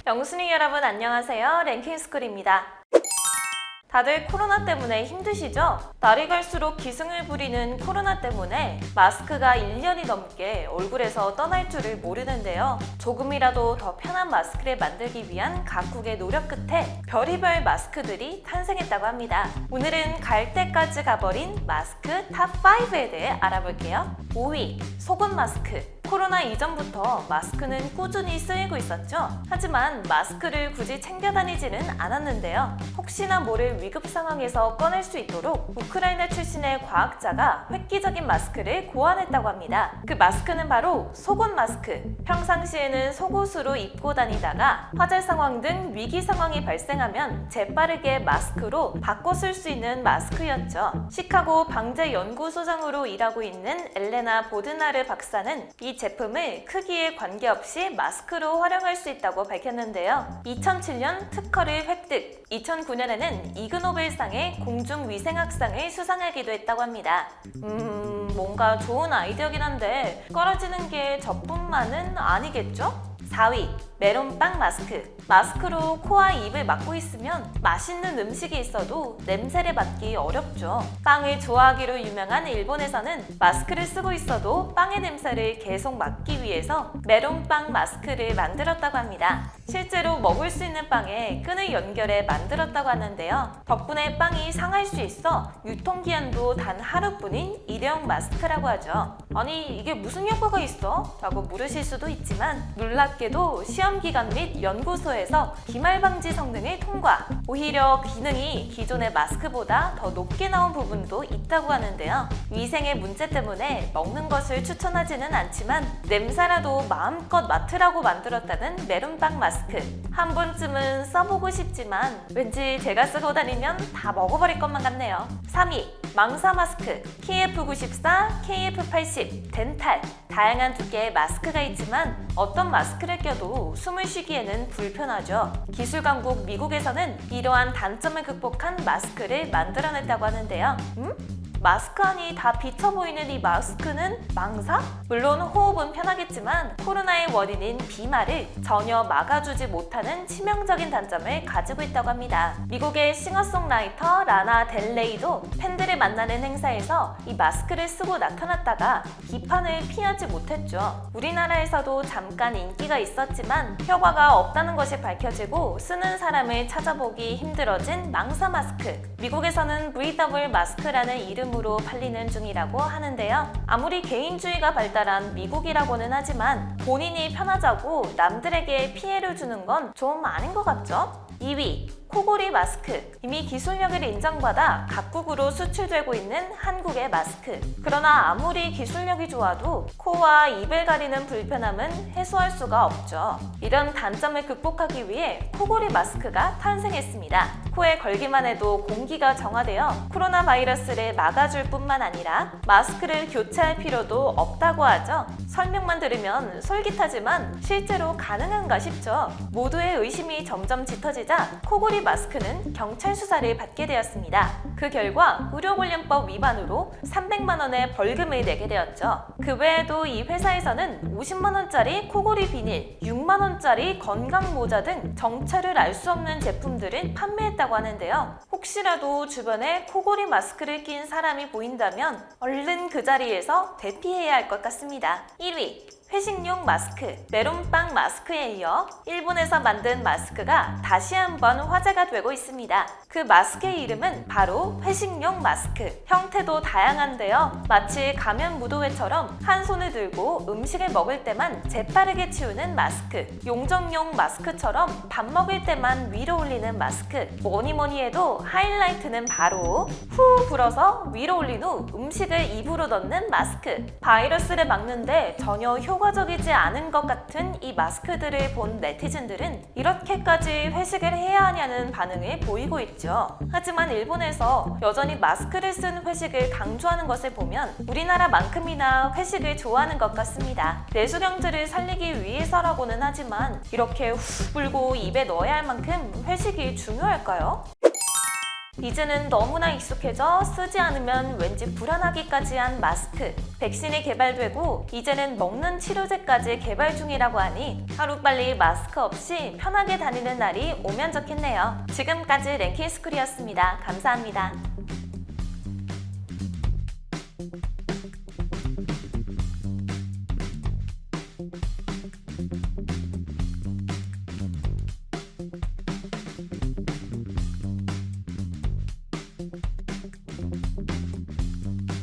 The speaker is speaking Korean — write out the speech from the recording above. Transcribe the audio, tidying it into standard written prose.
영순이 여러분 안녕하세요. 랭킹스쿨입니다. 다들 코로나 때문에 힘드시죠? 날이 갈수록 기승을 부리는 코로나 때문에 마스크가 1년이 넘게 얼굴에서 떠날 줄을 모르는데요. 조금이라도 더 편한 마스크를 만들기 위한 각국의 노력 끝에 별의별 마스크들이 탄생했다고 합니다. 오늘은 갈 때까지 가버린 마스크 탑5에 대해 알아볼게요. 5위, 소금 마스크. 코로나 이전부터 마스크는 꾸준히 쓰이고 있었죠. 하지만 마스크를 굳이 챙겨 다니지는 않았는데요. 혹시나 모를 위급 상황에서 꺼낼 수 있도록 우크라이나 출신의 과학자가 획기적인 마스크를 고안했다고 합니다. 그 마스크는 바로 속옷 마스크. 평상시에는 속옷으로 입고 다니다가 화재 상황 등 위기 상황이 발생하면 재빠르게 마스크로 바꿔 쓸 수 있는 마스크였죠. 시카고 방재연구소장으로 일하고 있는 엘레나 보드나르 박사는 이 제품을 크기에 관계없이 마스크로 활용할 수 있다고 밝혔는데요. 2007년 특허를 획득, 2009년에는 이그노벨상의 공중위생학상을 수상하기도 했다고 합니다. 뭔가 좋은 아이디어긴 한데 꺼려지는 게 저뿐만은 아니겠죠? 4위, 메론빵 마스크. 마스크로 코와 입을 막고 있으면 맛있는 음식이 있어도 냄새를 맡기 어렵죠. 빵을 좋아하기로 유명한 일본에서는 마스크를 쓰고 있어도 빵의 냄새를 계속 맡기 위해서 메론빵 마스크를 만들었다고 합니다. 실제로 먹을 수 있는 빵에 끈을 연결해 만들었다고 하는데요. 덕분에 빵이 상할 수 있어 유통기한도 단 하루뿐인 일회용 마스크라고 하죠. 아니 이게 무슨 효과가 있어? 라고 물으실 수도 있지만 놀랍게도 시험기관 및 연구소에서 비말 방지 성능을 통과. 오히려 기능이 기존의 마스크보다 더 높게 나온 부분도 있다고 하는데요. 위생의 문제 때문에 먹는 것을 추천하지는 않지만 냄새라도 마음껏 맡으라고 만들었다는 메론빵 마스크. 한 번쯤은 써보고 싶지만 왠지 제가 쓰고 다니면 다 먹어버릴 것만 같네요. 3위, 망사 마스크. KF94, KF80, 덴탈. 다양한 두께의 마스크가 있지만 어떤 마스크를 껴도 숨을 쉬기에는 불편하죠. 기술 강국 미국에서는 이러한 단점을 극복한 마스크를 만들어냈다고 하는데요. 마스크 안이 다 비쳐 보이는 이 마스크는 망사? 물론 호흡은 편하겠지만 코로나의 원인인 비말을 전혀 막아주지 못하는 치명적인 단점을 가지고 있다고 합니다. 미국의 싱어송라이터 라나 델레이도 팬들을 만나는 행사에서 이 마스크를 쓰고 나타났다가 비판을 피하지 못했죠. 우리나라에서도 잠깐 인기가 있었지만 효과가 없다는 것이 밝혀지고 쓰는 사람을 찾아보기 힘들어진 망사 마스크. 미국에서는 VW 마스크라는 이름으로 팔리는 중이라고 하는데요. 아무리 개인주의가 발달한 미국이라고는 하지만 본인이 편하자고 남들에게 피해를 주는 건 좀 아닌 것 같죠? 2위, 코골이 마스크. 이미 기술력을 인정받아 각국으로 수출되고 있는 한국의 마스크. 그러나 아무리 기술력이 좋아도 코와 입을 가리는 불편함은 해소할 수가 없죠. 이런 단점을 극복하기 위해 코골이 마스크가 탄생했습니다. 코에 걸기만 해도 공기가 정화되어 코로나 바이러스를 막아줄 뿐만 아니라 마스크를 교체할 필요도 없다고 하죠. 설명만 들으면 솔깃하지만 실제로 가능한가 싶죠. 모두의 의심이 점점 짙어지자 코골이 마스크는 경찰 수사를 받게 되었습니다. 그 결과 의료관련법 위반으로 300만 원의 벌금을 내게 되었죠. 그 외에도 이 회사에서는 50만 원짜리 코골이 비닐, 6만 원짜리 건강 모자 등 정체를 알 수 없는 제품들을 판매했다고 하는데요. 혹시라도 주변에 코골이 마스크를 낀 사람이 보인다면 얼른 그 자리에서 대피해야 할 것 같습니다. 1위, 회식용 마스크. 메론빵 마스크에 이어 일본에서 만든 마스크가 다시 한번 화제가 되고 있습니다. 그 마스크의 이름은 바로 회식용 마스크. 형태도 다양한데요. 마치 가면 무도회처럼 한 손을 들고 음식을 먹을 때만 재빠르게 치우는 마스크. 용접용 마스크처럼 밥 먹을 때만 위로 올리는 마스크. 뭐니 해도 하이라이트는 바로 후 불어서 위로 올린 후 음식을 입으로 넣는 마스크. 바이러스를 막는데 전혀 효과적이지 않은 것 같은 이 마스크들을 본 네티즌들은 이렇게까지 회식을 해야 하냐는 반응을 보이고 있죠. 하지만 일본에서 여전히 마스크를 쓴 회식을 강조하는 것을 보면 우리나라만큼이나 회식을 좋아하는 것 같습니다. 내수 경제를 살리기 위해서라고는 하지만 이렇게 후 불고 입에 넣어야 할 만큼 회식이 중요할까요? 이제는 너무나 익숙해져 쓰지 않으면 왠지 불안하기까지 한 마스크. 백신이 개발되고 이제는 먹는 치료제까지 개발 중이라고 하니 하루빨리 마스크 없이 편하게 다니는 날이 오면 좋겠네요. 지금까지 랭킹스쿨이었습니다. 감사합니다.